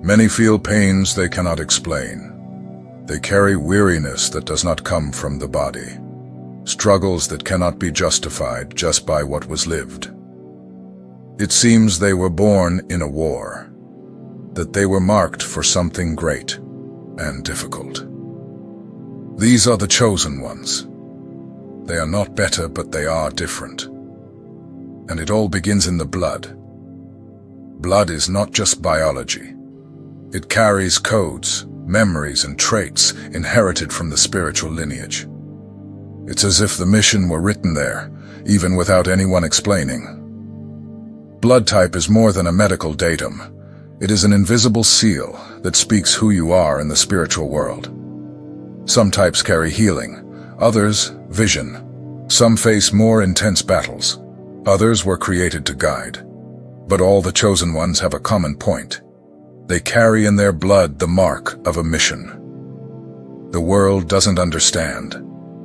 Many feel pains they cannot explain. They carry weariness that does not come from the body, struggles that cannot be justified just by what was lived. It seems they were born in a war, that they were marked for something great and difficult. These are the chosen ones. They are not better, but they are different. And it all begins in the blood. Blood is not just biology. It carries codes, memories, and traits inherited from the spiritual lineage. It's as if the mission were written there, even without anyone explaining. Blood type is more than a medical datum. It is an invisible seal that speaks who you are in the spiritual world. Some types carry healing, others vision. Some face more intense battles. Others were created to guide. But all the chosen ones have a common point. They carry in their blood the mark of a mission. The world doesn't understand.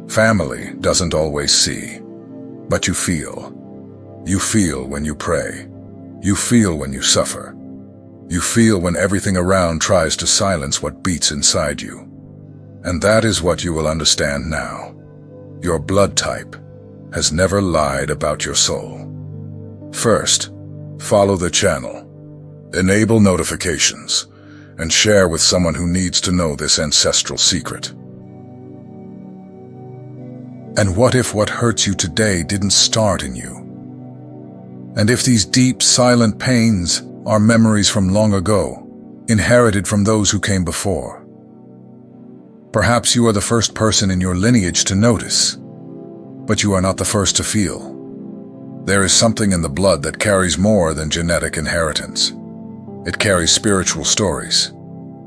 Family doesn't always see. But you feel. You feel when you pray. You feel when you suffer. You feel when everything around tries to silence what beats inside you. And that is what you will understand now. Your blood type has never lied about your soul. First, follow the channel. Enable notifications, and share with someone who needs to know this ancestral secret. And what if what hurts you today didn't start in you? And if these deep, silent pains are memories from long ago, inherited from those who came before? Perhaps you are the first person in your lineage to notice, but you are not the first to feel. There is something in the blood that carries more than genetic inheritance. It carries spiritual stories.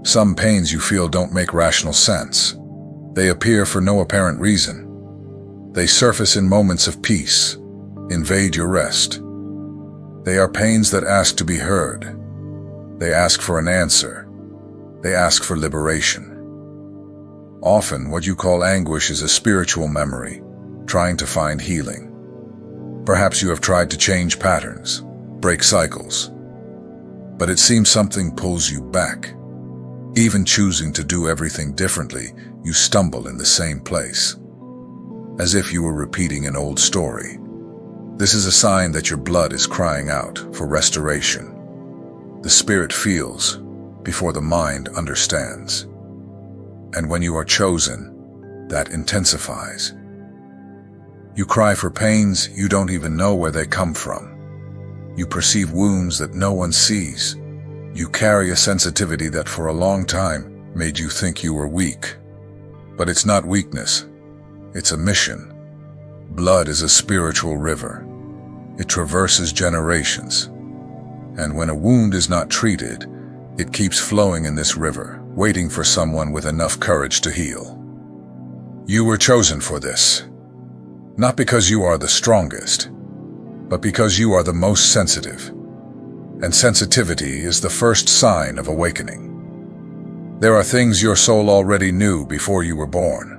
Some pains you feel don't make rational sense. They appear for no apparent reason. They surface in moments of peace, invade your rest. They are pains that ask to be heard. They ask for an answer. They ask for liberation. Often, what you call anguish is a spiritual memory, trying to find healing. Perhaps you have tried to change patterns, break cycles, but it seems something pulls you back. Even choosing to do everything differently, you stumble in the same place, as if you were repeating an old story. This is a sign that your blood is crying out for restoration. The spirit feels before the mind understands. And when you are chosen, that intensifies. You cry for pains you don't even know where they come from. You perceive wounds that no one sees. You carry a sensitivity that for a long time made you think you were weak. But it's not weakness. It's a mission. Blood is a spiritual river. It traverses generations. And when a wound is not treated, it keeps flowing in this river, waiting for someone with enough courage to heal. You were chosen for this. Not because you are the strongest, but because you are the most sensitive. And sensitivity is the first sign of awakening. There are things your soul already knew before you were born.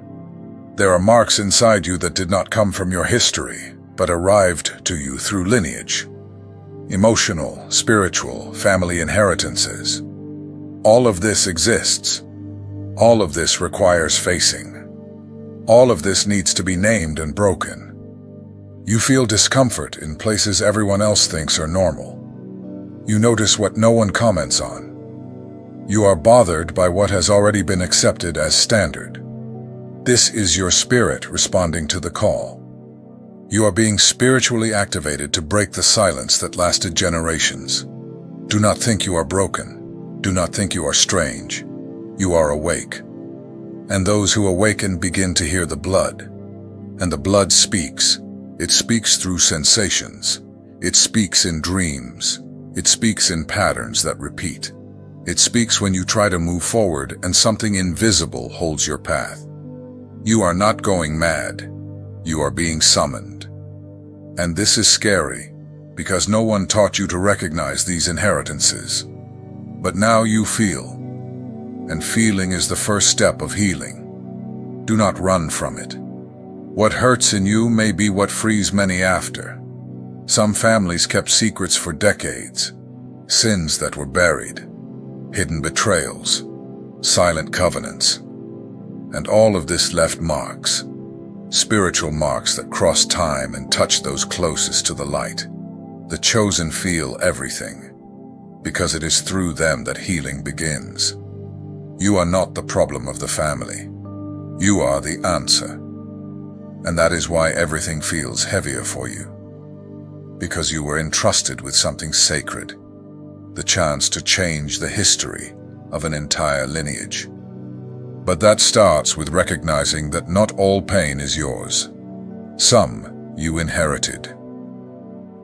There are marks inside you that did not come from your history, but arrived to you through lineage. Emotional, spiritual, family inheritances. All of this exists. All of this requires facing. All of this needs to be named and broken. You feel discomfort in places everyone else thinks are normal. You notice what no one comments on. You are bothered by what has already been accepted as standard. This is your spirit responding to the call. You are being spiritually activated to break the silence that lasted generations. Do not think you are broken. Do not think you are strange. You are awake. And those who awaken begin to hear the blood. And the blood speaks. It speaks through sensations. It speaks in dreams. It speaks in patterns that repeat. It speaks when you try to move forward and something invisible holds your path. You are not going mad. You are being summoned. And this is scary, because no one taught you to recognize these inheritances. But now you feel, and feeling is the first step of healing. Do not run from it. What hurts in you may be what frees many after. Some families kept secrets for decades, sins that were buried, hidden betrayals, silent covenants. And all of this left marks, spiritual marks that cross time and touch those closest to the light. The chosen feel everything, because it is through them that healing begins. You are not the problem of the family. You are the answer. And that is why everything feels heavier for you. Because you were entrusted with something sacred, the chance to change the history of an entire lineage. But that starts with recognizing that not all pain is yours. Some you inherited.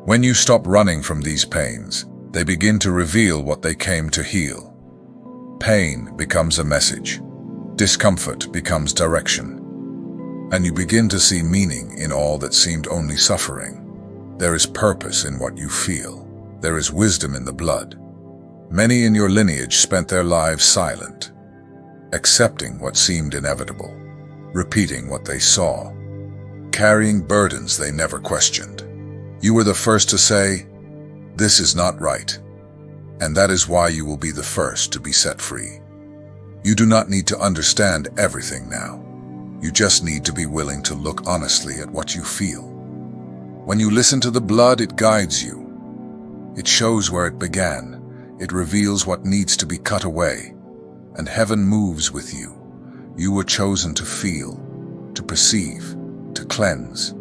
When you stop running from these pains, they begin to reveal what they came to heal. Pain becomes a message. Discomfort becomes direction. And you begin to see meaning in all that seemed only suffering. There is purpose in what you feel. There is wisdom in the blood. Many in your lineage spent their lives silent, accepting what seemed inevitable, repeating what they saw, carrying burdens they never questioned. You were the first to say, "This is not right," and that is why you will be the first to be set free. You do not need to understand everything now. You just need to be willing to look honestly at what you feel. When you listen to the blood, it guides you. It shows where it began. It reveals what needs to be cut away. And heaven moves with you. You were chosen to feel, to perceive, to cleanse.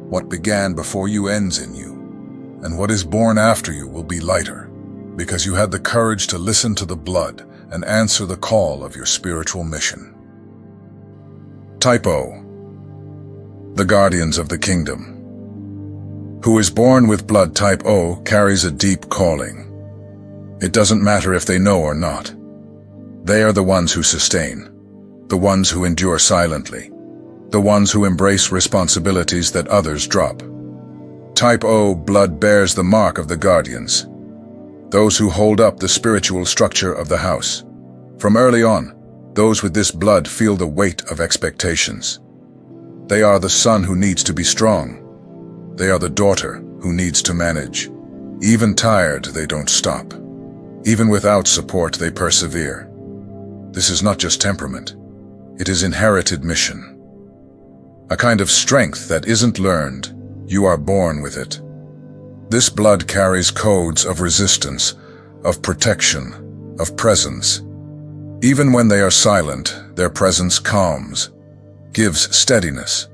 What began before you ends in you. And what is born after you will be lighter, because you had the courage to listen to the blood and answer the call of your spiritual mission. Type O, the guardians of the kingdom. Who is born with blood type O carries a deep calling. It doesn't matter if they know or not. They are the ones who sustain, the ones who endure silently, the ones who embrace responsibilities that others drop. Type O blood bears the mark of the guardians, those who hold up the spiritual structure of the house. From early on, those with this blood feel the weight of expectations. They are the son who needs to be strong. They are the daughter who needs to manage. Even tired, they don't stop. Even without support, they persevere. This is not just temperament. It is inherited mission. A kind of strength that isn't learned. You are born with it. This blood carries codes of resistance, of protection, of presence. Even when they are silent, their presence calms, gives steadiness.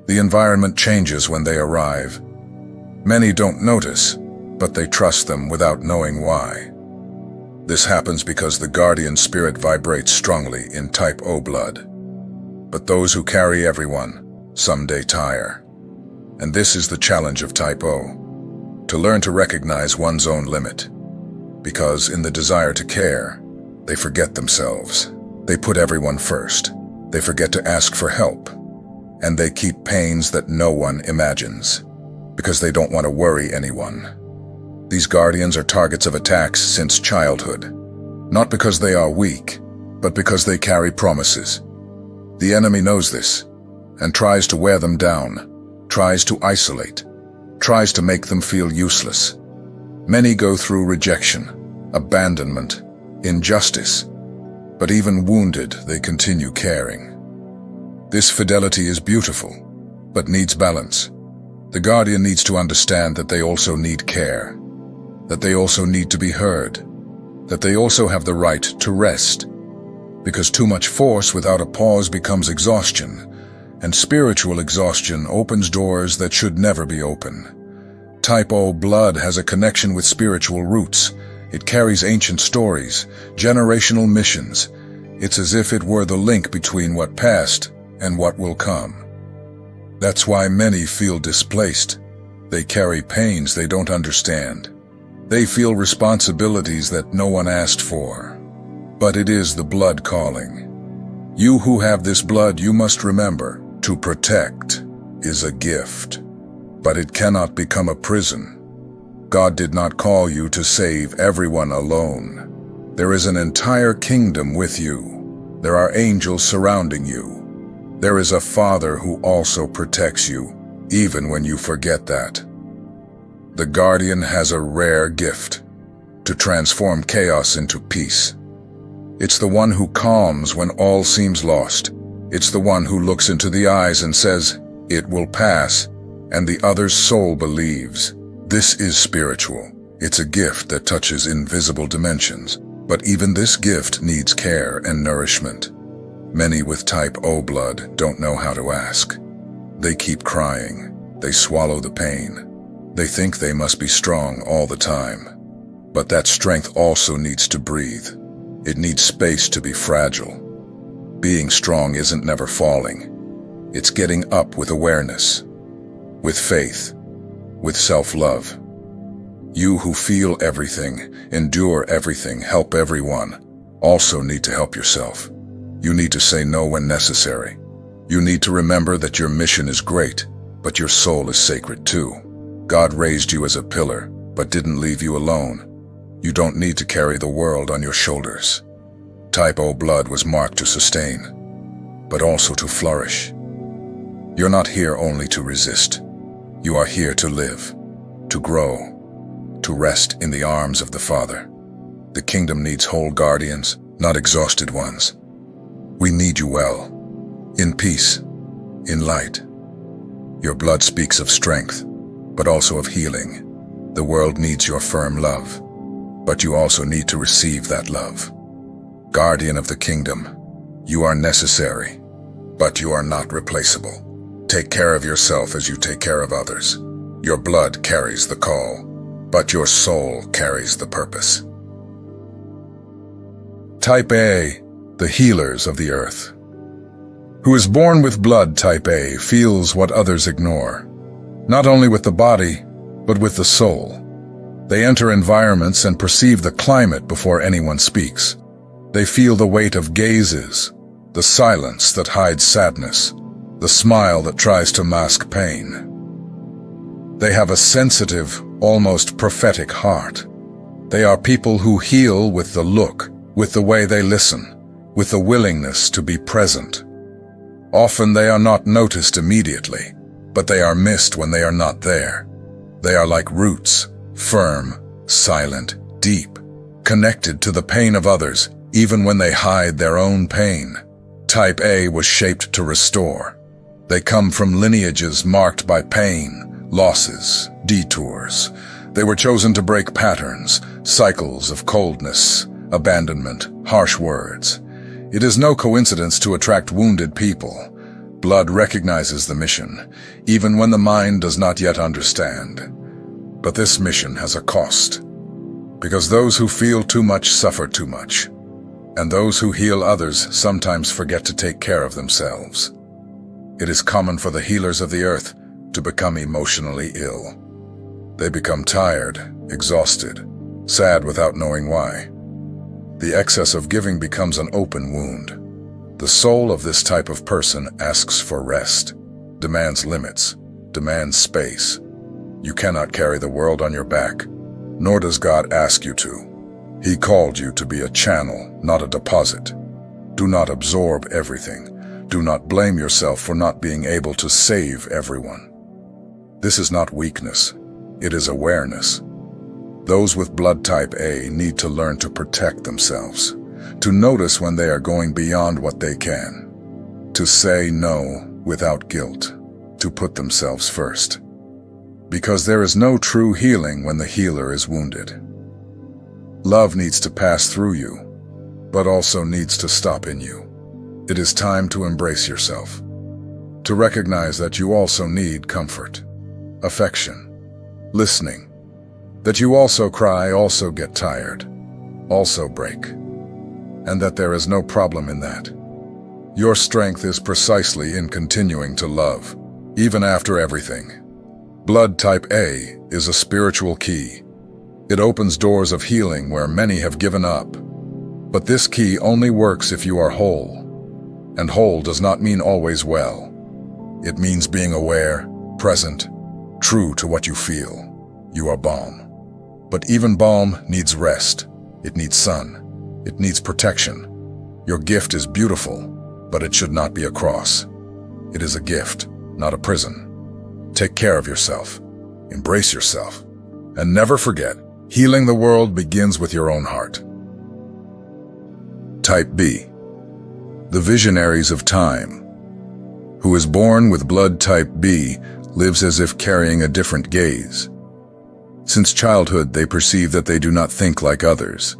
The environment changes when they arrive. Many don't notice, but they trust them without knowing why. This happens because the guardian spirit vibrates strongly in type O blood. But those who carry everyone someday tire. And this is the challenge of type O, to learn to recognize one's own limit. Because in the desire to care, they forget themselves. They put everyone first. They forget to ask for help. And they keep pains that no one imagines, because they don't want to worry anyone. These guardians are targets of attacks since childhood, not because they are weak, but because they carry promises. The enemy knows this, and tries to wear them down, tries to isolate, tries to make them feel useless. Many go through rejection, abandonment, injustice, but even wounded, they continue caring. This fidelity is beautiful, but needs balance. The guardian needs to understand that they also need care, that they also need to be heard, that they also have the right to rest, because too much force without a pause becomes exhaustion, and spiritual exhaustion opens doors that should never be open. Type O blood has a connection with spiritual roots. It carries ancient stories, generational missions. It's as if it were the link between what passed and what will come. That's why many feel displaced. They carry pains they don't understand. They feel responsibilities that no one asked for. But it is the blood calling. You who have this blood, you must remember, to protect is a gift, but it cannot become a prison. God did not call you to save everyone alone. There is an entire kingdom with you. There are angels surrounding you. There is a Father who also protects you, even when you forget that. The guardian has a rare gift, to transform chaos into peace. It's the one who calms when all seems lost. It's the one who looks into the eyes and says, "It will pass," and the other's soul believes. This is spiritual. It's a gift that touches invisible dimensions, but even this gift needs care and nourishment. Many with type O blood don't know how to ask. They keep crying. They swallow the pain. They think they must be strong all the time. But that strength also needs to breathe. It needs space to be fragile. Being strong isn't never falling. It's getting up with awareness, with faith, with self-love. You who feel everything, endure everything, help everyone, also need to help yourself. You need to say no when necessary. You need to remember that your mission is great, but your soul is sacred too. God raised you as a pillar, but didn't leave you alone. You don't need to carry the world on your shoulders. Type O blood was marked to sustain, but also to flourish. You're not here only to resist. You are here to live, to grow, to rest in the arms of the Father. The kingdom needs whole guardians, not exhausted ones. We need you well, in peace, in light. Your blood speaks of strength, but also of healing. The world needs your firm love, but you also need to receive that love. Guardian of the kingdom, you are necessary, but you are not replaceable. Take care of yourself as you take care of others. Your blood carries the call, but your soul carries the purpose. Type A, the healers of the earth. Who is born with blood type A feels what others ignore, not only with the body, but with the soul. They enter environments and perceive the climate before anyone speaks. They feel the weight of gazes, the silence that hides sadness, the smile that tries to mask pain. They have a sensitive, almost prophetic heart. They are people who heal with the look, with the way they listen, with the willingness to be present. Often they are not noticed immediately, but they are missed when they are not there. They are like roots, firm, silent, deep, connected to the pain of others, even when they hide their own pain. Type A was shaped to restore. They come from lineages marked by pain, losses, detours. They were chosen to break patterns, cycles of coldness, abandonment, harsh words. It is no coincidence to attract wounded people. Blood recognizes the mission, even when the mind does not yet understand. But this mission has a cost, because those who feel too much suffer too much, and those who heal others sometimes forget to take care of themselves. It is common for the healers of the earth to become emotionally ill. They become tired, exhausted, sad without knowing why. The excess of giving becomes an open wound. The soul of this type of person asks for rest, demands limits, demands space. You cannot carry the world on your back, nor does God ask you to. He called you to be a channel, not a deposit. Do not absorb everything. Do not blame yourself for not being able to save everyone. This is not weakness. It is awareness. Those with blood type A need to learn to protect themselves, to notice when they are going beyond what they can, to say no without guilt, to put themselves first. Because there is no true healing when the healer is wounded. Love needs to pass through you, but also needs to stop in you. It is time to embrace yourself, to recognize that you also need comfort, affection, listening, that you also cry, also get tired, also break, and that there is no problem in that. Your strength is precisely in continuing to love, even after everything. Blood type A is a spiritual key. It opens doors of healing where many have given up. But this key only works if you are whole. And whole does not mean always well. It means being aware, present, true to what you feel. You are balm. But even balm needs rest. It needs sun. It needs protection. Your gift is beautiful, but it should not be a cross. It is a gift, not a prison. Take care of yourself. Embrace yourself. And never forget, Healing the world begins with your own heart. Type B. The Visionaries of Time. Who is born with blood type B lives as if carrying a different gaze. Since childhood, they perceive that they do not think like others,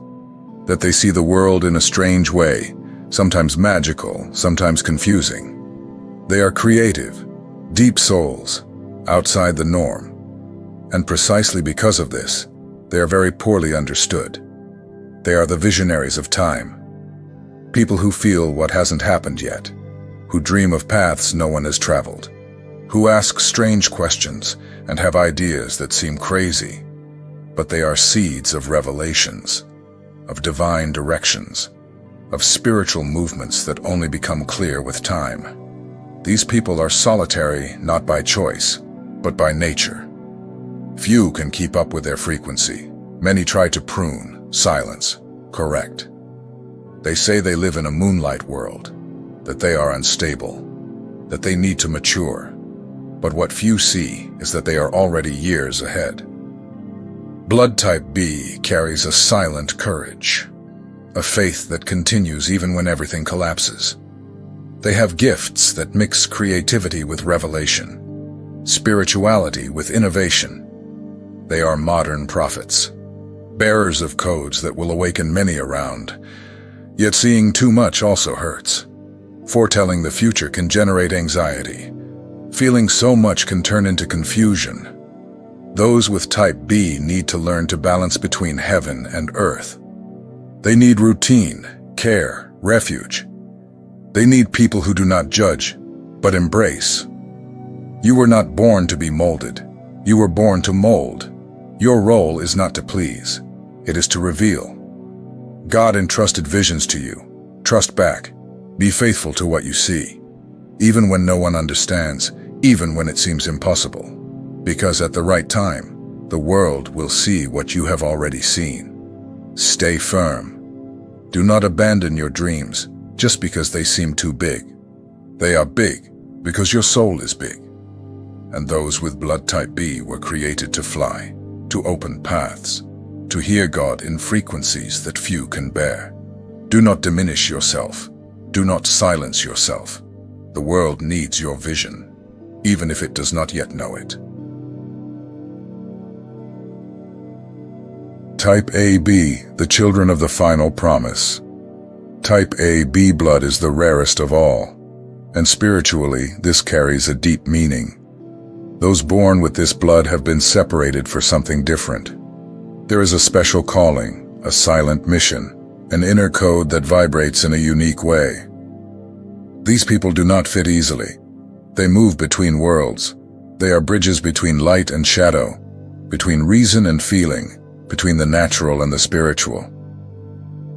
that they see the world in a strange way, sometimes magical, sometimes confusing. They are creative, deep souls, outside the norm. And precisely because of this, they are very poorly understood. They are the visionaries of time. People who feel what hasn't happened yet, who dream of paths no one has traveled, who ask strange questions and have ideas that seem crazy, but they are seeds of revelations, of divine directions, of spiritual movements that only become clear with time. These people are solitary not by choice, but by nature. Few can keep up with their frequency. Many try to prune, silence, correct. They say they live in a moonlight world, that they are unstable, that they need to mature. But what few see is that they are already years ahead. Blood type B carries a silent courage, a faith that continues even when everything collapses. They have gifts that mix creativity with revelation, spirituality with innovation. They are modern prophets, bearers of codes that will awaken many around. Yet seeing too much also hurts. Foretelling the future can generate anxiety. Feeling so much can turn into confusion. Those with type B need to learn to balance between heaven and earth. They need routine, care, refuge. They need people who do not judge, but embrace. You were not born to be molded. You were born to mold. Your role is not to please. It is to reveal. God entrusted visions to you. Trust back. Be faithful to what you see, even when no one understands, even when it seems impossible. Because at the right time, the world will see what you have already seen. Stay firm. Do not abandon your dreams just because they seem too big. They are big because your soul is big. And those with blood type B were created to fly, to open paths, to hear God in frequencies that few can bear. Do not diminish yourself. Do not silence yourself. The world needs your vision, even if it does not yet know it. Type AB, the children of the final promise. Type AB blood is the rarest of all, and spiritually, this carries a deep meaning. Those born with this blood have been separated for something different. There is a special calling, a silent mission, an inner code that vibrates in a unique way. These people do not fit easily. They move between worlds. They are bridges between light and shadow, between reason and feeling, between the natural and the spiritual.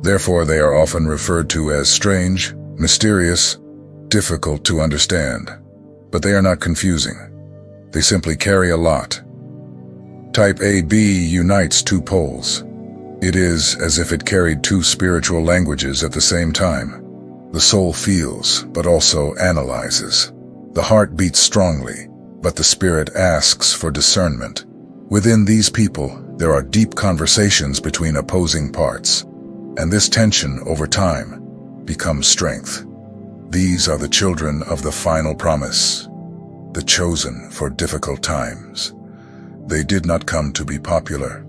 Therefore, they are often referred to as strange, mysterious, difficult to understand. But they are not confusing. They simply carry a lot. Type AB unites two poles. It is as if it carried two spiritual languages at the same time. The soul feels, but also analyzes. The heart beats strongly, but the spirit asks for discernment. Within these people, there are deep conversations between opposing parts, and this tension over time becomes strength. These are the children of the final promise, the chosen for difficult times. They did not come to be popular.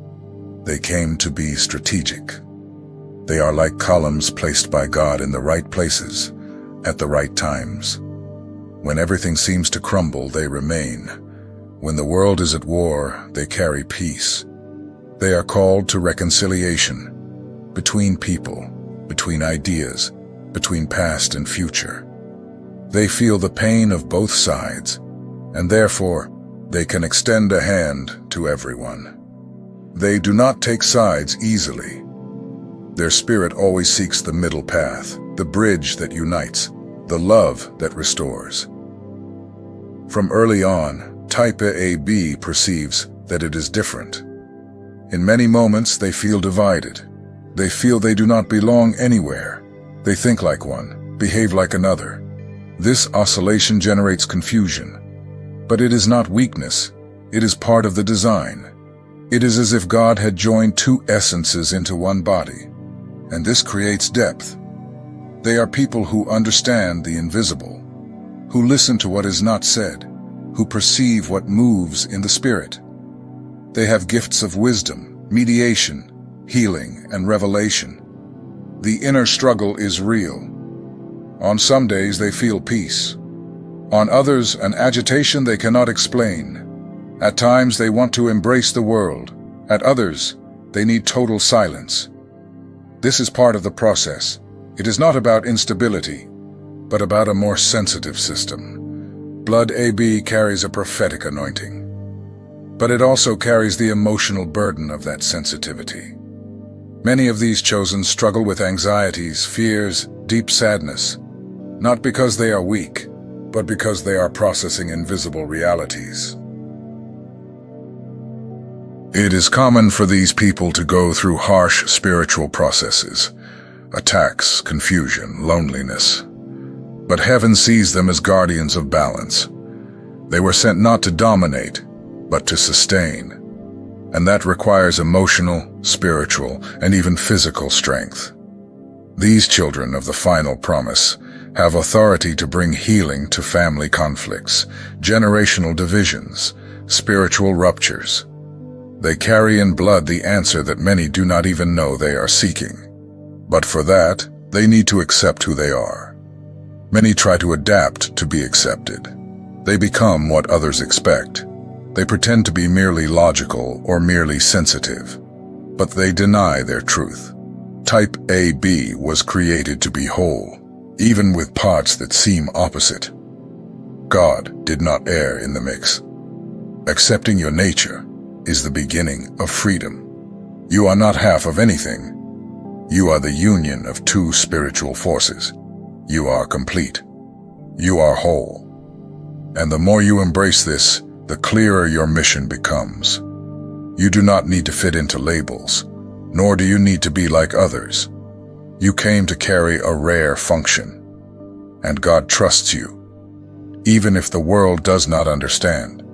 They came to be strategic. They are like columns placed by God in the right places, at the right times. When everything seems to crumble, they remain. When the world is at war, they carry peace. They are called to reconciliation, between people, between ideas, between past and future. They feel the pain of both sides, and therefore, they can extend a hand to everyone. They do not take sides easily. Their spirit always seeks the middle path, the bridge that unites, the love that restores. From early on, Type AB perceives that it is different. In many moments, they feel divided. They feel they do not belong anywhere. They think like one, behave like another. This oscillation generates confusion. But it is not weakness. It is part of the design. It is as if God had joined two essences into one body, and this creates depth. They are people who understand the invisible, who listen to what is not said, who perceive what moves in the spirit. They have gifts of wisdom, mediation, healing, and revelation. The inner struggle is real. On some days they feel peace. On others, an agitation they cannot explain. At times they want to embrace the world. At others, they need total silence. This is part of the process. It is not about instability, but about a more sensitive system. Blood AB carries a prophetic anointing, but it also carries the emotional burden of that sensitivity. Many of these chosen struggle with anxieties, fears, deep sadness, not because they are weak, but because they are processing invisible realities. It is common for these people to go through harsh spiritual processes, attacks, confusion, loneliness. But heaven sees them as guardians of balance. They were sent not to dominate, but to sustain. And that requires emotional, spiritual, and even physical strength. These children of the final promise have authority to bring healing to family conflicts, generational divisions, spiritual ruptures. They carry in blood the answer that many do not even know they are seeking. But for that, they need to accept who they are. Many try to adapt to be accepted. They become what others expect. They pretend to be merely logical or merely sensitive, but they deny their truth. Type AB was created to be whole, even with parts that seem opposite. God did not err in the mix. Accepting your nature is the beginning of freedom. You are not half of anything. You are the union of two spiritual forces. You are complete. You are whole. And the more you embrace this, the clearer your mission becomes. You do not need to fit into labels, nor do you need to be like others. You came to carry a rare function, and God trusts you. Even if the world does not understand,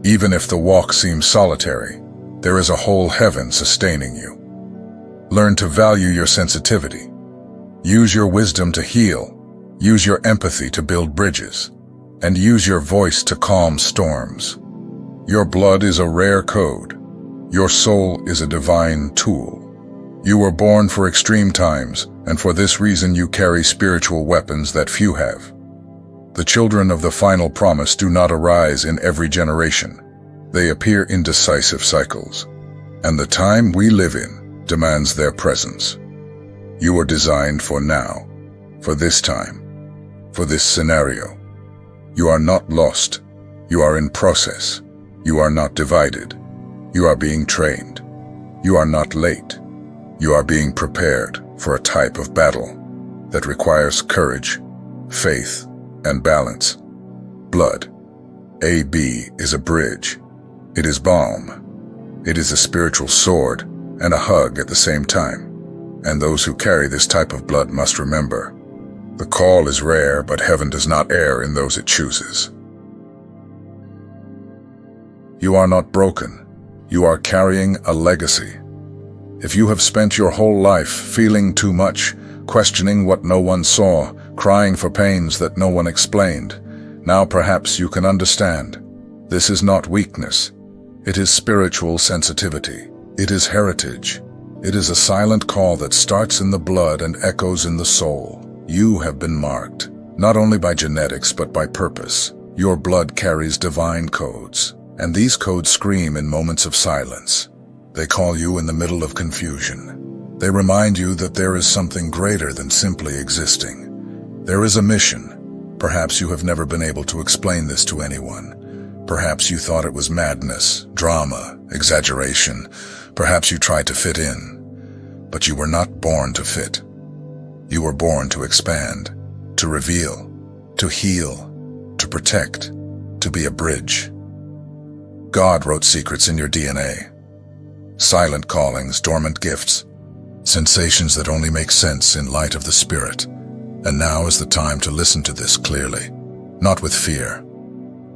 even if the walk seems solitary, there is a whole heaven sustaining you. Learn to value your sensitivity. Use your wisdom to heal. Use your empathy to build bridges. And use your voice to calm storms. Your blood is a rare code. Your soul is a divine tool. You were born for extreme times, and for this reason you carry spiritual weapons that few have. The children of the final promise do not arise in every generation. They appear in decisive cycles, and the time we live in demands their presence. You are designed for now, for this time, for this scenario. You are not lost. You are in process. You are not divided. You are being trained. You are not late. You are being prepared for a type of battle that requires courage, faith, and balance. Blood. AB is a bridge. It is balm. It is a spiritual sword and a hug at the same time. And those who carry this type of blood must remember, the call is rare, but heaven does not err in those it chooses. You are not broken. You are carrying a legacy. If you have spent your whole life feeling too much, questioning what no one saw, crying for pains that no one explained, now perhaps you can understand. This is not weakness. It is spiritual sensitivity. It is heritage. It is a silent call that starts in the blood and echoes in the soul. You have been marked, not only by genetics but by purpose. Your blood carries divine codes, and these codes scream in moments of silence. They call you in the middle of confusion. They remind you that there is something greater than simply existing. There is a mission. Perhaps you have never been able to explain this to anyone. Perhaps you thought it was madness, drama, exaggeration. Perhaps you tried to fit in, but you were not born to fit. You were born to expand, to reveal, to heal, to protect, to be a bridge. God wrote secrets in your DNA. Silent callings, dormant gifts, sensations that only make sense in light of the Spirit. And now is the time to listen to this clearly, not with fear,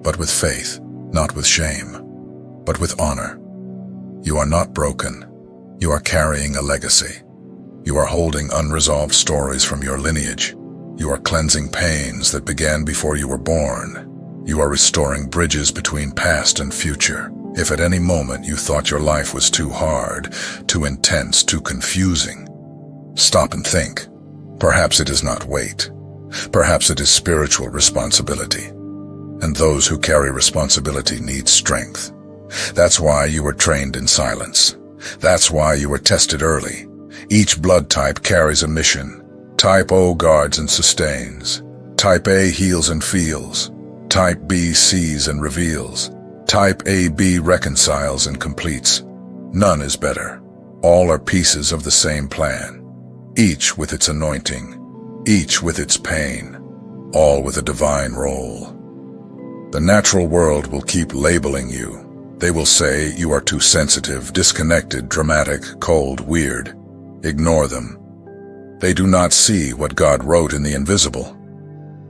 but with faith, not with shame, but with honor. You are not broken. You are carrying a legacy. You are holding unresolved stories from your lineage. You are cleansing pains that began before you were born. You are restoring bridges between past and future. If at any moment you thought your life was too hard, too intense, too confusing, stop and think. Perhaps it is not weight. Perhaps it is spiritual responsibility. And those who carry responsibility need strength. That's why you were trained in silence. That's why you were tested early. Each blood type carries a mission. Type O guards and sustains. Type A heals and feels. Type B sees and reveals. Type AB reconciles and completes. None is better. All are pieces of the same plan. Each with its anointing. Each with its pain. All with a divine role. The natural world will keep labeling you. They will say you are too sensitive, disconnected, dramatic, cold, weird. Ignore them. They do not see what God wrote in the invisible.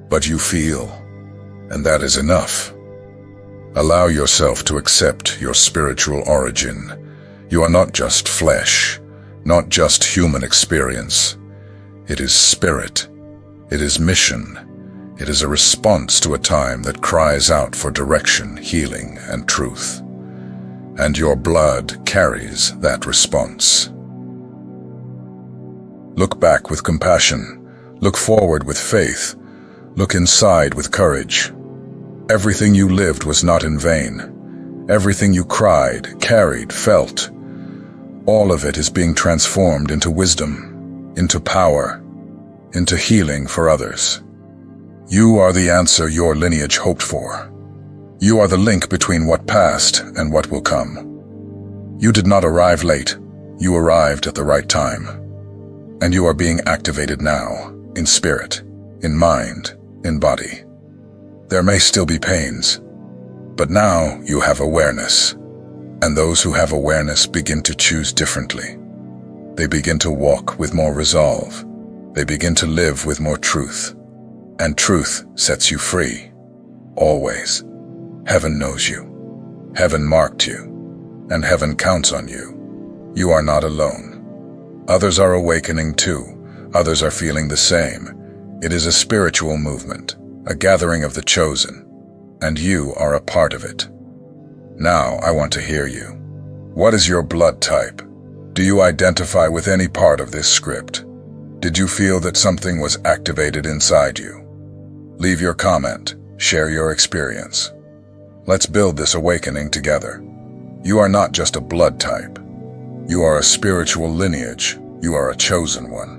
But you feel, and that is enough. Allow yourself to accept your spiritual origin. You are not just flesh, not just human experience. It is spirit. It is mission. It is a response to a time that cries out for direction, healing, and truth. And your blood carries that response. Look back with compassion. Look forward with faith. Look inside with courage. Everything you lived was not in vain. Everything you cried, carried, felt, all of it is being transformed into wisdom, into power, into healing for others. You are the answer your lineage hoped for. You are the link between what passed and what will come. You did not arrive late. You arrived at the right time. And you are being activated now, in spirit, in mind, in body. There may still be pains, but now you have awareness. And those who have awareness begin to choose differently. They begin to walk with more resolve. They begin to live with more truth. And truth sets you free. Always. Heaven knows you. Heaven marked you. And heaven counts on you. You are not alone. Others are awakening too. Others are feeling the same. It is a spiritual movement, a gathering of the chosen. And you are a part of it. Now I want to hear you. What is your blood type? Do you identify with any part of this script? Did you feel that something was activated inside you? Leave your comment. Share your experience. Let's build this awakening together. You are not just a blood type. You are a spiritual lineage. You are a chosen one.